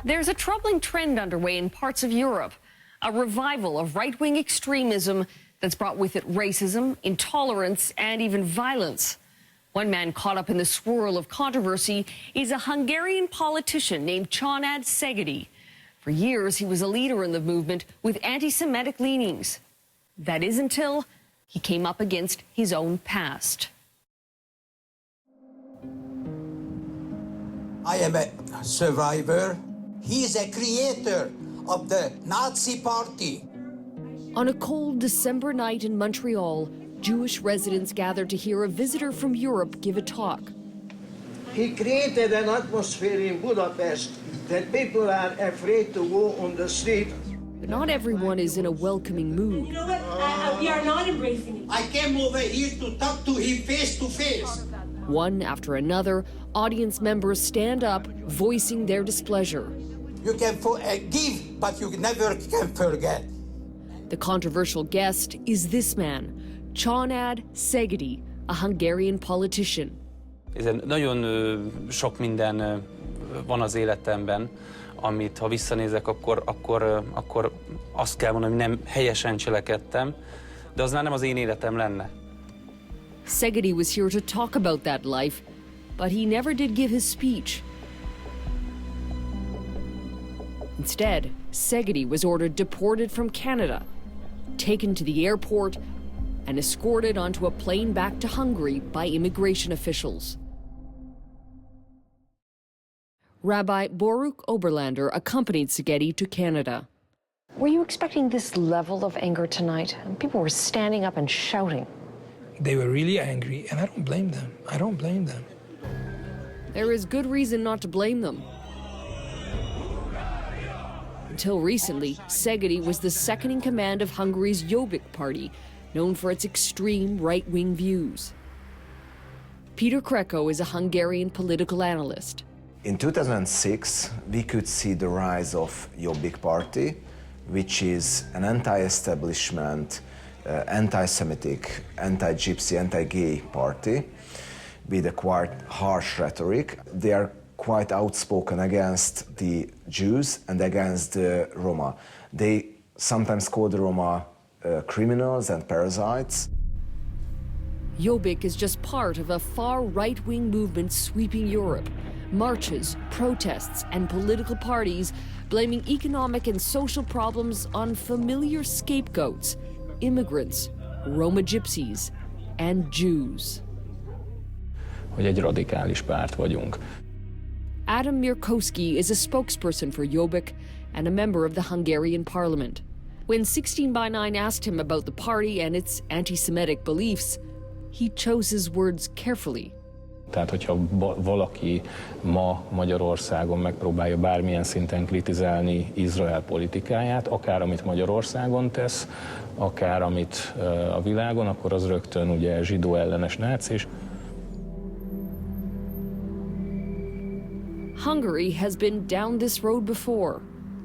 There's a troubling trend underway in parts of Europe, a revival of right-wing extremism that's brought with it racism, intolerance, and even violence. One man caught up in the swirl of controversy is a Hungarian politician named Csanád Szegedi. For years, he was a leader in the movement with anti-Semitic leanings. That is until he came up against his own past. I am a survivor. He is a creator of the Nazi Party. On a cold December night in Montreal, Jewish residents gathered to hear a visitor from Europe give a talk. He created an atmosphere in Budapest that people are afraid to go on the street. But not everyone is in a welcoming mood. You know what? We are not embracing it. I came over here to talk to him face to face. One after another, audience members stand up, voicing their displeasure. You can forgive, but you never can forget. The controversial guest is this man, Csanád Szegedi, a Hungarian politician. Nagyon sok minden van az életemben, amit ha visszanézek, akkor azt kell mondani, hogy nem helyesen cselekedtem, de az már nem az én életem lenne. Szegedi was here to talk about that life, but he never did give his speech. Instead, Szegedi was ordered deported from Canada, taken to the airport, and escorted onto a plane back to Hungary by immigration officials. Rabbi Boruk Oberlander accompanied Szegedi to Canada. Were you expecting this level of anger tonight? People were standing up and shouting. They were really angry, and I don't blame them. I don't blame them. There is good reason not to blame them. Until recently, Szegedi was the second in command of Hungary's Jobbik party, known for its extreme right-wing views. Peter Kreko is a Hungarian political analyst. In 2006, we could see the rise of Jobbik party, which is an anti-establishment, anti-Semitic, anti-Gypsy, anti-gay party with a quite harsh rhetoric. They are quite outspoken against the Jews and against the Roma. They sometimes call the Roma criminals and parasites. Jobbik is just part of a far right-wing movement sweeping Europe. Marches, protests, and political parties blaming economic and social problems on familiar scapegoats, immigrants, Roma gypsies, and Jews. Hogy egy radikális párt vagyunk. Adam Mirkowski is a spokesperson for Jobbik and a member of the Hungarian parliament. When 16 by 9 asked him about the party and its anti-Semitic beliefs, he chose his words carefully. Tehát, hogyha valaki ma Magyarországon megpróbálja bármilyen szinten kritizálni Izrael politikáját, akár amit Magyarországon tesz, akár amit a világon, akkor az rögtön ugye zsidó ellenes nácis. Hungary has been down this road before.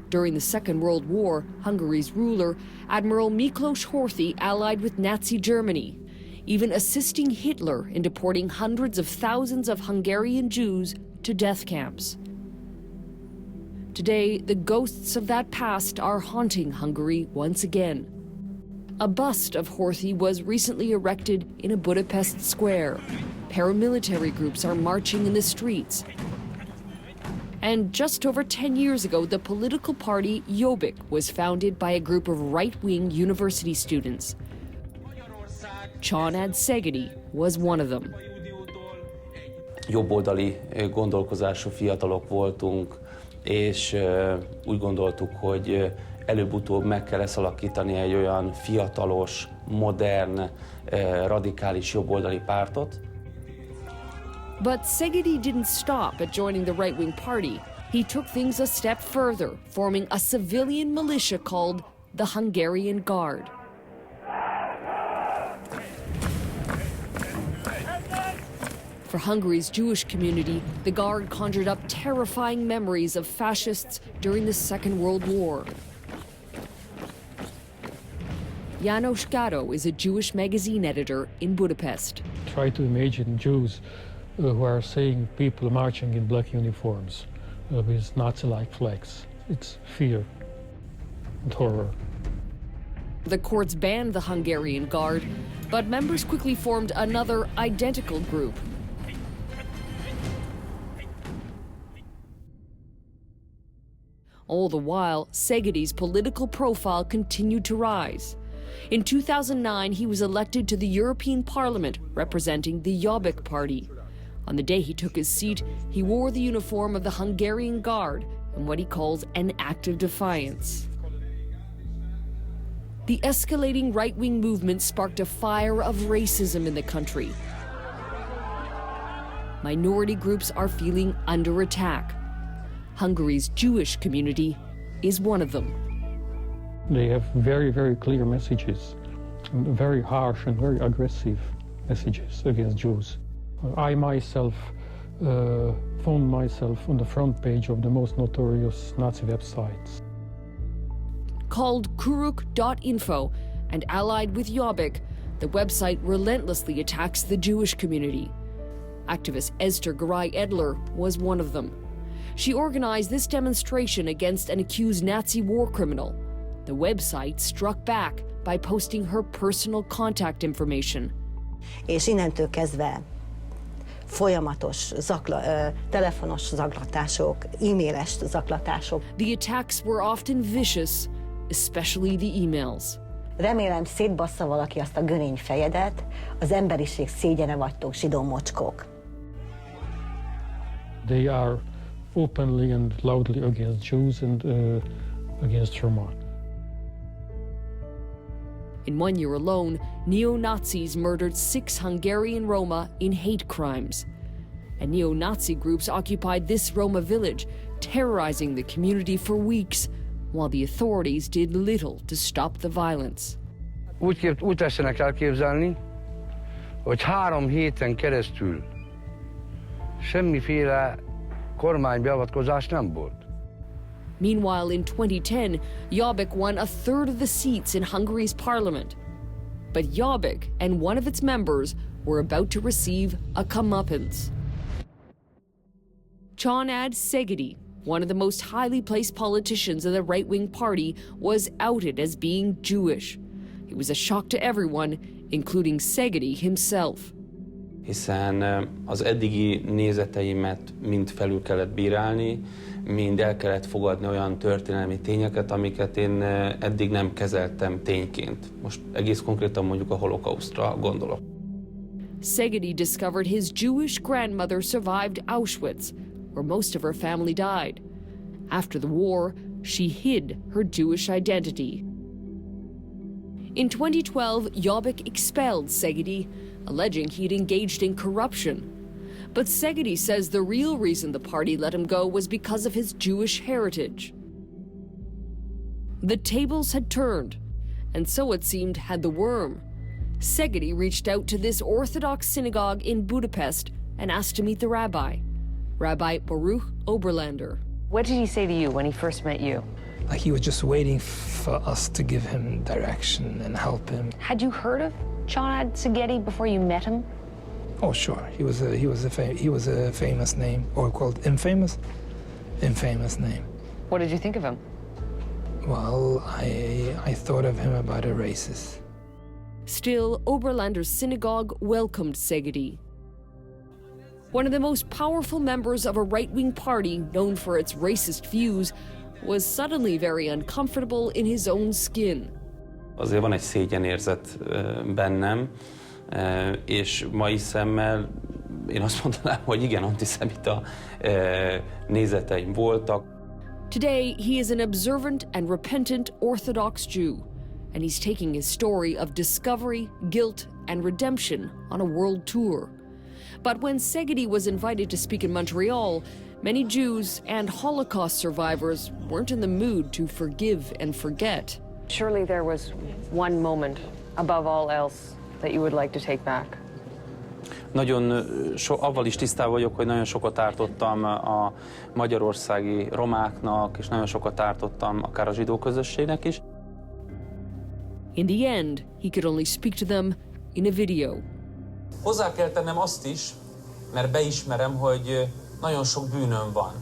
During the Second World War, Hungary's ruler, Admiral Miklós Horthy, allied with Nazi Germany, even assisting Hitler in deporting hundreds of thousands of Hungarian Jews to death camps. Today, the ghosts of that past are haunting Hungary once again. A bust of Horthy was recently erected in a Budapest square. Paramilitary groups are marching in the streets. And just over 10 years ago, the political party Jobbik was founded by a group of right-wing university students. Csanád Szegedi was one of them. Jobboldali gondolkozású fiatalok voltunk, és úgy gondoltuk, hogy előbb-utóbb meg kell ezt alakítani egy olyan fiatalos, modern, radikális jobboldali pártot. But Szegedi didn't stop at joining the right-wing party. He took things a step further, forming a civilian militia called the Hungarian Guard. For Hungary's Jewish community, the Guard conjured up terrifying memories of fascists during the Second World War. János Gatto is a Jewish magazine editor in Budapest. Try to imagine Jews who are seeing people marching in black uniforms, with Nazi-like flags. It's fear and horror. The courts banned the Hungarian Guard, but members quickly formed another identical group. All the while, Szegedi's political profile continued to rise. In 2009, he was elected to the European Parliament, representing the Jobbik party. On the day he took his seat, he wore the uniform of the Hungarian Guard in what he calls an act of defiance. The escalating right-wing movement sparked a fire of racism in the country. Minority groups are feeling under attack. Hungary's Jewish community is one of them. They have very, very clear messages, very harsh and very aggressive messages against Jews. I myself found myself on the front page of the most notorious Nazi websites. Called kuruk.info and allied with Jobbik, the website relentlessly attacks the Jewish community. Activist Esther Garay-Edler was one of them. She organized this demonstration against an accused Nazi war criminal. The website struck back by posting her personal contact information. És innentől kezdve folyamatos telefonos zaklatások, e-mailes zaklatások. The attacks were often vicious, especially the emails. Remélem szétbassza valaki azt a görény fejedet, az emberiség szégyene vagytok, zsidó mocskok. They are openly and loudly against Jews and against Roma. In 1 year alone, neo-Nazis murdered 6 Hungarian Roma in hate crimes. And neo-Nazi groups occupied this Roma village, terrorizing the community for weeks, while the authorities did little to stop the violence. Úgy tessenek elképzelni, hogy 3 héten keresztül semmiféle kormánybeavatkozás nem volt. Meanwhile, in 2010, Jobbik won a third of the seats in Hungary's parliament. But Jobbik and one of its members were about to receive a comeuppance. Csanád Szegedi, one of the most highly placed politicians of the right-wing party, was outed as being Jewish. It was a shock to everyone, including Szegedi himself. Hiszen az eddigi nézeteimet mind felül kellett bírálni, mind el kellett fogadni olyan történelmi tényeket, amiket én eddig nem kezeltem tényként. Most egész konkrétan mondjuk a holokausztra gondolok. Szegedi discovered his Jewish grandmother survived Auschwitz, where most of her family died. After the war, she hid her Jewish identity. In 2012, Jobbik expelled Szegedi, alleging he'd engaged in corruption. But Szegedi says the real reason the party let him go was because of his Jewish heritage. The tables had turned, and so it seemed had the worm. Szegedi reached out to this Orthodox synagogue in Budapest and asked to meet the rabbi, Rabbi Baruch Oberlander. What did he say to you when he first met you? Like he was just waiting for us to give him direction and help him. Had you heard of Csanád Szegedi before you met him? Oh, sure. He was a famous name, or called infamous name. What did you think of him? Well, I thought of him about a racist. Still, Oberlander's synagogue welcomed Szegedi. One of the most powerful members of a right-wing party known for its racist views was suddenly very uncomfortable in his own skin. Azért van egy szégyenérzet bennem, és mai szemmel én azt mondanám, hogy igen, antiszemita nézeteim voltak. Today, he is an observant and repentant Orthodox Jew, and he's taking his story of discovery, guilt, and redemption on a world tour. But when Szegedi was invited to speak in Montreal, many Jews and Holocaust survivors weren't in the mood to forgive and forget. Surely there was one moment, above all else, that you would like to take back. Avval is tisztában vagyok, hogy nagyon sokat ártottam a magyarországi romáknak, és nagyon sokat ártottam akár a zsidó közösségnek is. In the end, he could only speak to them in a video. Hozzá kell tennem azt is, mert beismerem, hogy nagyon sok bűnöm van.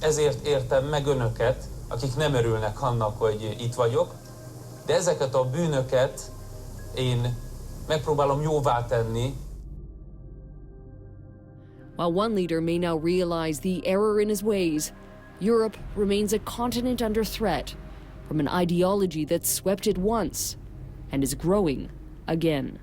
ezért értem meg önöket, akik nem örülnek annak, hogy itt vagyok, de ezeket a bűnöket én megpróbálom jóvá tenni. While one leader may now realize the error in his ways, Europe remains a continent under threat from an ideology that swept it once and is growing again.